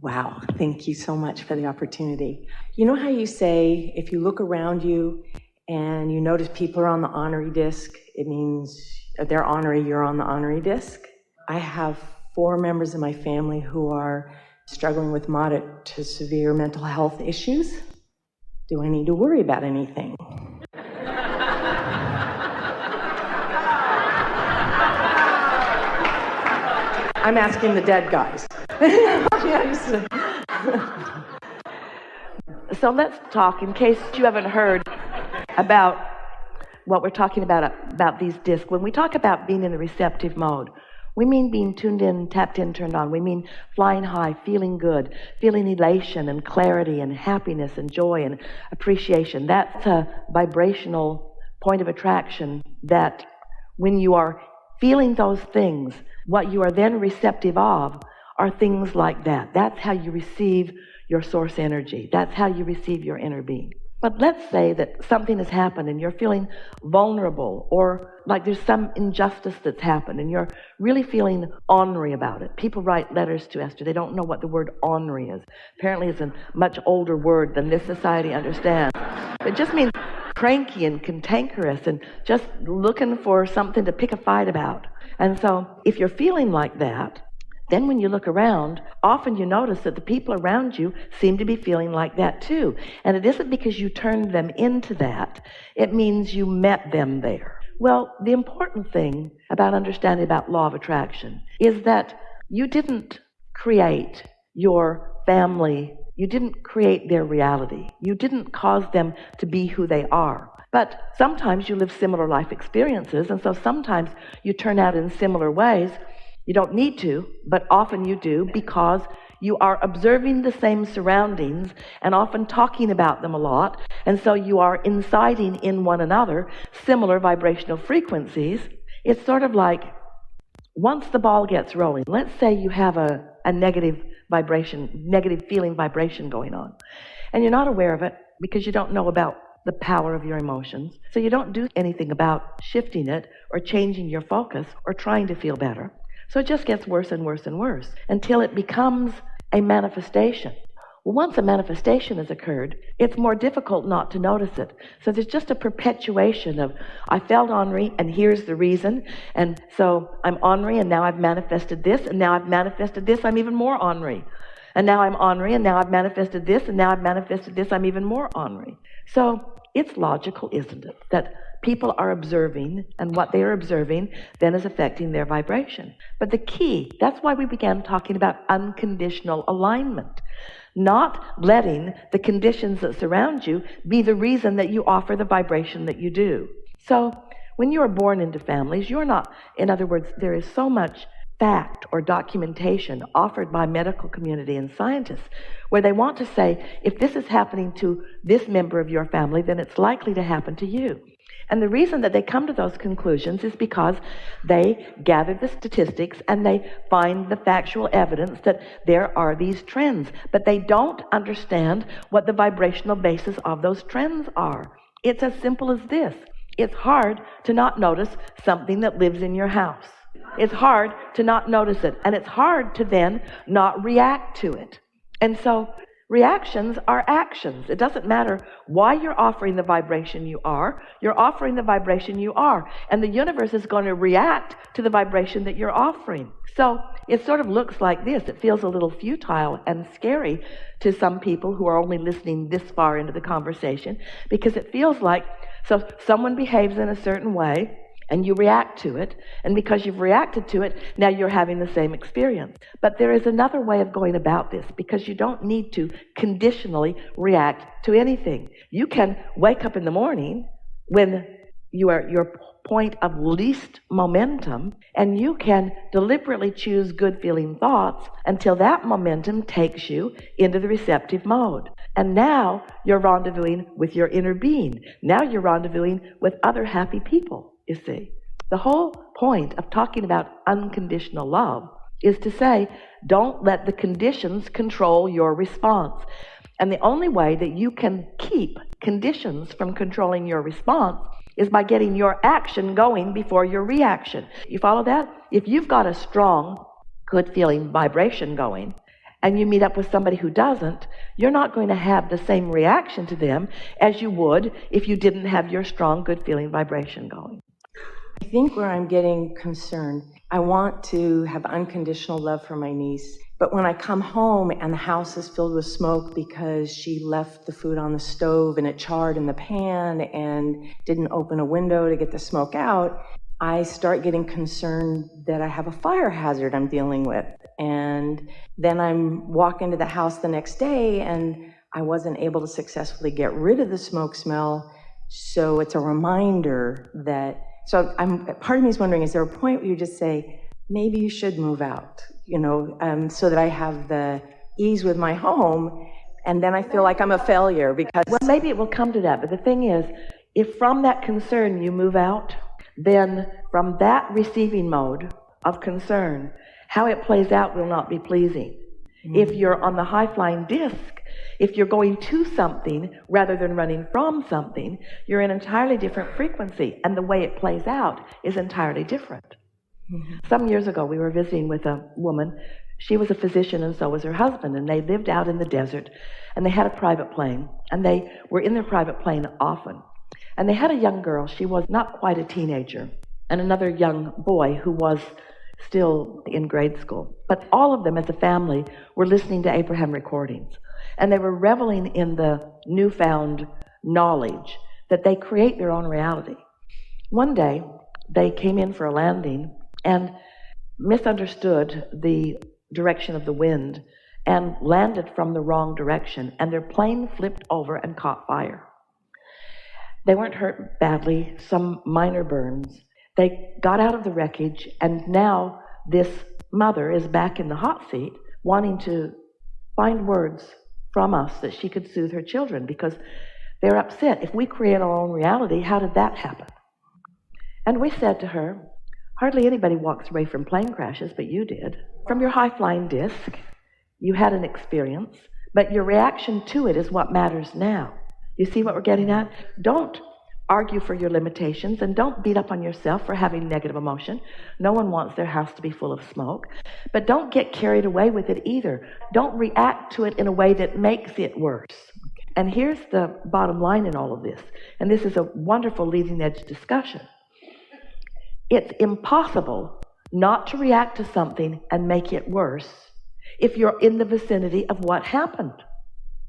Wow, thank you so much for the opportunity. You know how you say if you look around you and you notice people are on the honorary disc, it means they're honorary, you're on the honorary disc? I have 4 members of my family who are struggling with moderate to severe mental health issues. Do I need to worry about anything? I'm asking the dead guys. So let's talk, in case you haven't heard about what we're talking about these discs. When we talk about being in the receptive mode, we mean being tuned in, tapped in, turned on. We mean flying high, feeling good, feeling elation and clarity and happiness and joy and appreciation. That's a vibrational point of attraction that when you are feeling those things, what you are then receptive of are things like that. That's how you receive your source energy. That's how you receive your inner being. But let's say that something has happened and you're feeling vulnerable, or like there's some injustice that's happened and you're really feeling ornery about it. People write letters to Esther. They don't know what the word ornery is. Apparently it's a much older word than this society understands. It just means cranky and cantankerous and just looking for something to pick a fight about. And so if you're feeling like that, then when you look around, often you notice that the people around you seem to be feeling like that too. And it isn't because you turned them into that. It means you met them there. Well, the important thing about understanding about law of attraction is that you didn't create your family. You didn't create their reality. You didn't cause them to be who they are. But sometimes you live similar life experiences, and so sometimes you turn out in similar ways. You don't need to, but often you do, because you are observing the same surroundings and often talking about them a lot. And so you are inciting in one another similar vibrational frequencies. It's sort of like once the ball gets rolling, let's say you have a negative vibration, negative feeling vibration going on, and you're not aware of it because you don't know about the power of your emotions. So you don't do anything about shifting it or changing your focus or trying to feel better. So it just gets worse and worse and worse until it becomes a manifestation. Well, once a manifestation has occurred, it's more difficult not to notice it. So there's just a perpetuation of, I felt ornery, and here's the reason. And so I'm ornery, and now I've manifested this, and now I've manifested this, I'm even more ornery. And now I'm ornery, and now I've manifested this, and now I've manifested this, I'm even more ornery. So it's logical, isn't it, that people are observing, and what they are observing then is affecting their vibration. But the key, that's why we began talking about unconditional alignment, not letting the conditions that surround you be the reason that you offer the vibration that you do. So when you are born into families, you're not, in other words, there is so much fact or documentation offered by medical community and scientists where they want to say, if this is happening to this member of your family, then it's likely to happen to you. And the reason that they come to those conclusions is because they gather the statistics and they find the factual evidence that there are these trends. But they don't understand what the vibrational basis of those trends are. It's as simple as this. It's hard to not notice something that lives in your house. It's hard to not notice it. And it's hard to then not react to it. And so reactions are actions. It doesn't matter why you're offering the vibration you are. You're offering the vibration you are. And the universe is going to react to the vibration that you're offering. So it sort of looks like this. It feels a little futile and scary to some people who are only listening this far into the conversation, because it feels like, so someone behaves in a certain way, and you react to it, and because you've reacted to it, now you're having the same experience. But there is another way of going about this, because you don't need to conditionally react to anything. You can wake up in the morning when you are at your point of least momentum, and you can deliberately choose good feeling thoughts until that momentum takes you into the receptive mode. And now you're rendezvousing with your inner being. Now you're rendezvousing with other happy people. You see, the whole point of talking about unconditional love is to say, don't let the conditions control your response. And the only way that you can keep conditions from controlling your response is by getting your action going before your reaction. You follow that? If you've got a strong, good feeling vibration going, and you meet up with somebody who doesn't, you're not going to have the same reaction to them as you would if you didn't have your strong, good feeling vibration going. I think where I'm getting concerned, I want to have unconditional love for my niece, but when I come home and the house is filled with smoke because she left the food on the stove and it charred in the pan and didn't open a window to get the smoke out, I start getting concerned that I have a fire hazard I'm dealing with. And then I'm walking to the house the next day and I wasn't able to successfully get rid of the smoke smell. So it's a reminder that, part of me is wondering, is there a point where you just say, maybe you should move out, so that I have the ease with my home, and then I feel like I'm a failure because... Well, maybe it will come to that, but the thing is, if from that concern you move out, then from that receiving mode of concern, how it plays out will not be pleasing. Mm-hmm. If you're on the high-flying disc, if you're going to something rather than running from something, you're in an entirely different frequency, and the way it plays out is entirely different. Mm-hmm. Some years ago, we were visiting with a woman. She was a physician, and so was her husband, and they lived out in the desert, and they had a private plane, and they were in their private plane often. And they had a young girl. She was not quite a teenager, and another young boy who was still in grade school. But all of them as a family were listening to Abraham recordings, and they were reveling in the newfound knowledge that they create their own reality. One day, they came in for a landing and misunderstood the direction of the wind and landed from the wrong direction, and their plane flipped over and caught fire. They weren't hurt badly, some minor burns. They got out of the wreckage, and now this mother is back in the hot seat wanting to find words from us that she could soothe her children because they're upset. If we create our own reality, how did that happen? And we said to her, hardly anybody walks away from plane crashes, but you did. From your high-flying disc, you had an experience, but your reaction to it is what matters now. You see what we're getting at? Don't argue for your limitations, and don't beat up on yourself for having negative emotion. No one wants their house to be full of smoke. But don't get carried away with it either. Don't react to it in a way that makes it worse. And here's the bottom line in all of this, and this is a wonderful leading-edge discussion. It's impossible not to react to something and make it worse if you're in the vicinity of what happened.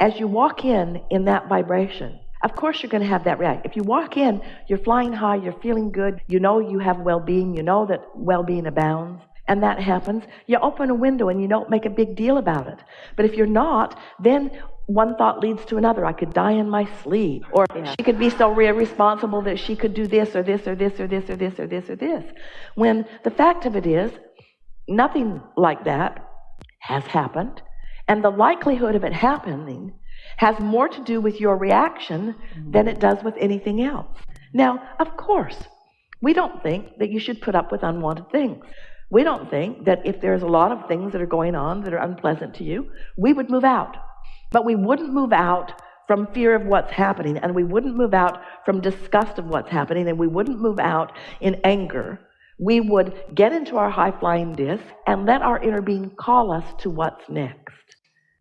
As you walk in that vibration, of course you're going to have that react. If you walk in, you're flying high, you're feeling good, you know you have well-being, you know that well-being abounds, and that happens, you open a window and you don't make a big deal about it. But if you're not, then one thought leads to another. I could die in my sleep, or she could be so irresponsible that she could do this or this or this or this or this or this or this. When the fact of it is, nothing like that has happened. And the likelihood of it happening has more to do with your reaction than it does with anything else. Now, of course, we don't think that you should put up with unwanted things. We don't think that if there's a lot of things that are going on that are unpleasant to you, we would move out. But we wouldn't move out from fear of what's happening, and we wouldn't move out from disgust of what's happening, and we wouldn't move out in anger. We would get into our high-flying disc and let our inner being call us to what's next.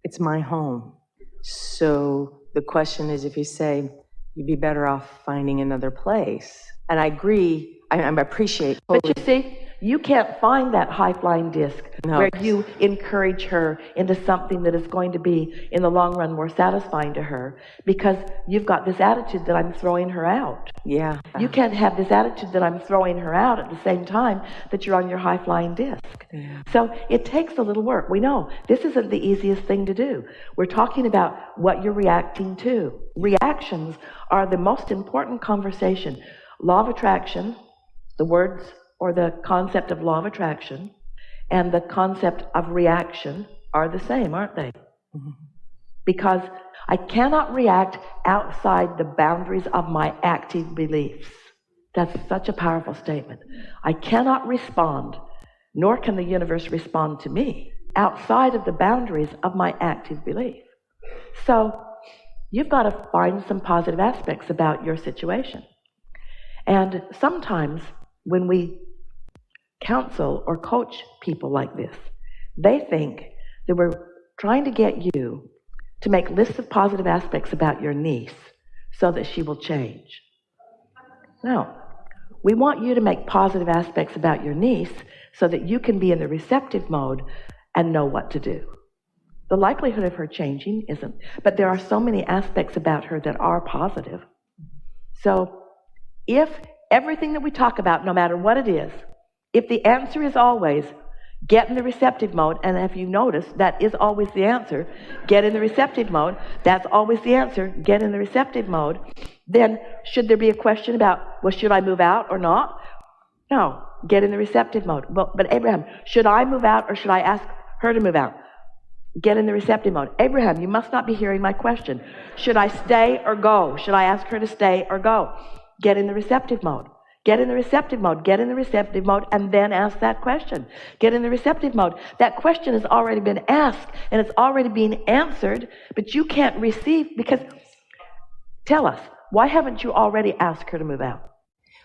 It's my home. So the question is, if you say, you'd be better off finding another place. And I agree, I appreciate. But you see, you can't find that high-flying disc where you encourage her into something that is going to be, in the long run, more satisfying to her, because you've got this attitude that I'm throwing her out. Yeah. You can't have this attitude that I'm throwing her out at the same time that you're on your high-flying disc. Yeah. So it takes a little work. We know this isn't the easiest thing to do. We're talking about what you're reacting to. Reactions are the most important conversation. Law of attraction, the words or the concept of law of attraction, and the concept of reaction are the same, aren't they? Mm-hmm. Because I cannot react outside the boundaries of my active beliefs. That's such a powerful statement. I cannot respond, nor can the universe respond to me, outside of the boundaries of my active belief. So you've got to find some positive aspects about your situation. And sometimes when we counsel or coach people like this, they think that we're trying to get you to make lists of positive aspects about your niece so that she will change. No. We want you to make positive aspects about your niece so that you can be in the receptive mode and know what to do. The likelihood of her changing isn't, but there are so many aspects about her that are positive. So if everything that we talk about, no matter what it is, if the answer is always get in the receptive mode, and if you notice, that is always the answer, get in the receptive mode, that's always the answer, get in the receptive mode, then should there be a question about, well, should I move out or not? No, get in the receptive mode. Well, but Abraham, should I move out or should I ask her to move out? Get in the receptive mode. Abraham, you must not be hearing my question. Should I stay or go? Should I ask her to stay or go? Get in the receptive mode. Get in the receptive mode. Get in the receptive mode and then ask that question. Get in the receptive mode. That question has already been asked and it's already being answered, but you can't receive because, tell us, why haven't you already asked her to move out?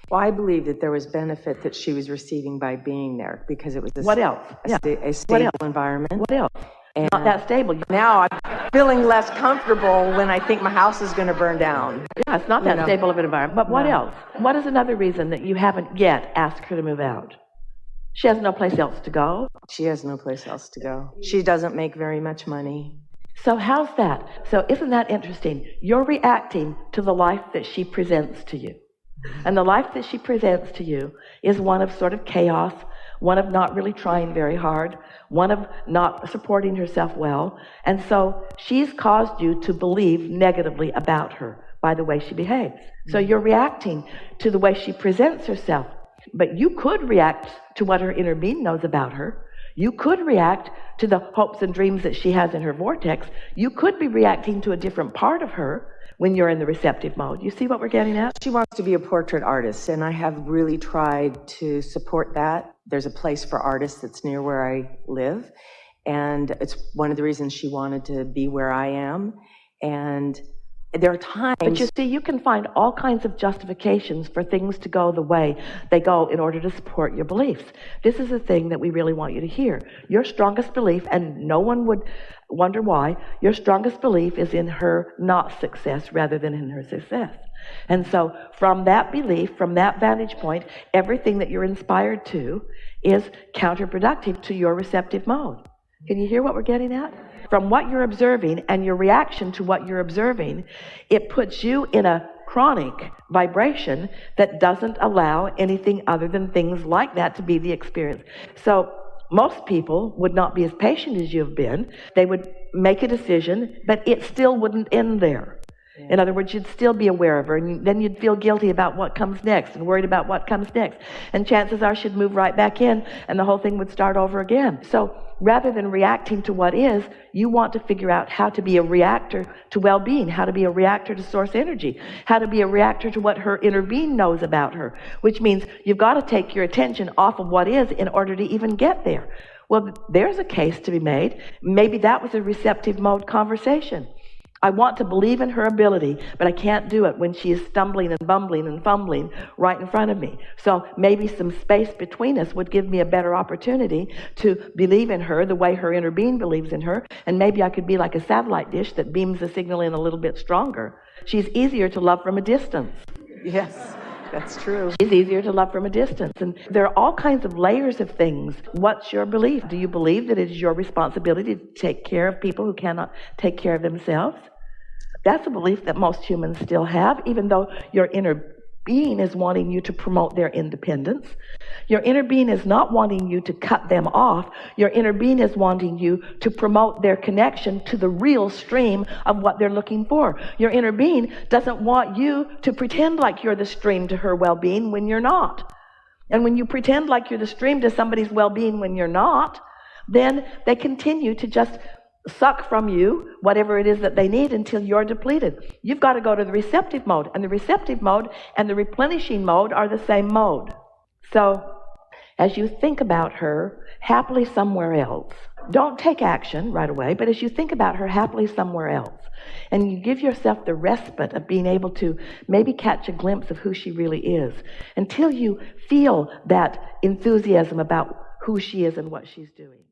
Well, I believe that there was benefit that she was receiving by being there because it was What else? a stable environment. What else? And not that stable. Now I'm feeling less comfortable when I think my house is going to burn down. Yeah, it's not that stable of an environment. But what else? What is another reason that you haven't yet asked her to move out? She has no place else to go. She has no place else to go. She doesn't make very much money. So how's that? So isn't that interesting? You're reacting to the life that she presents to you. And the life that she presents to you is one of sort of chaos, one of not really trying very hard, one of not supporting herself well. And so she's caused you to believe negatively about her by the way she behaves. So you're reacting to the way she presents herself. But you could react to what her inner being knows about her. You could react to the hopes and dreams that she has in her vortex. You could be reacting to a different part of her when you're in the receptive mode. You see what we're getting at? She wants to be a portrait artist, and I have really tried to support that. There's a place for artists that's near where I live, and it's one of the reasons she wanted to be where I am. And there are times... But you see, you can find all kinds of justifications for things to go the way they go in order to support your beliefs. This is the thing that we really want you to hear. Your strongest belief, and no one would wonder why, your strongest belief is in her not success rather than in her success. And so from that belief, from that vantage point, everything that you're inspired to is counterproductive to your receptive mode. Can you hear what we're getting at? From what you're observing and your reaction to what you're observing, it puts you in a chronic vibration that doesn't allow anything other than things like that to be the experience. So most people would not be as patient as you've been. They would make a decision, but it still wouldn't end there. In other words, you'd still be aware of her, and then you'd feel guilty about what comes next and worried about what comes next. And chances are she'd move right back in, and the whole thing would start over again. So rather than reacting to what is, you want to figure out how to be a reactor to well-being, how to be a reactor to source energy, how to be a reactor to what her inner being knows about her, which means you've got to take your attention off of what is in order to even get there. Well, there's a case to be made. Maybe that was a receptive mode conversation. I want to believe in her ability, but I can't do it when she is stumbling and bumbling and fumbling right in front of me. So maybe some space between us would give me a better opportunity to believe in her the way her inner being believes in her, and maybe I could be like a satellite dish that beams the signal in a little bit stronger. She's easier to love from a distance. Yes, that's true. She's easier to love from a distance. And there are all kinds of layers of things. What's your belief? Do you believe that it is your responsibility to take care of people who cannot take care of themselves? That's a belief that most humans still have, even though your inner being is wanting you to promote their independence. Your inner being is not wanting you to cut them off. Your inner being is wanting you to promote their connection to the real stream of what they're looking for. Your inner being doesn't want you to pretend like you're the stream to her well-being when you're not. And when you pretend like you're the stream to somebody's well-being when you're not, then they continue to just suck from you whatever it is that they need until you're depleted. You've got to go to the receptive mode, and the receptive mode and the replenishing mode are the same mode. So as you think about her happily somewhere else, don't take action right away, but as you think about her happily somewhere else, and you give yourself the respite of being able to maybe catch a glimpse of who she really is, until you feel that enthusiasm about who she is and what she's doing.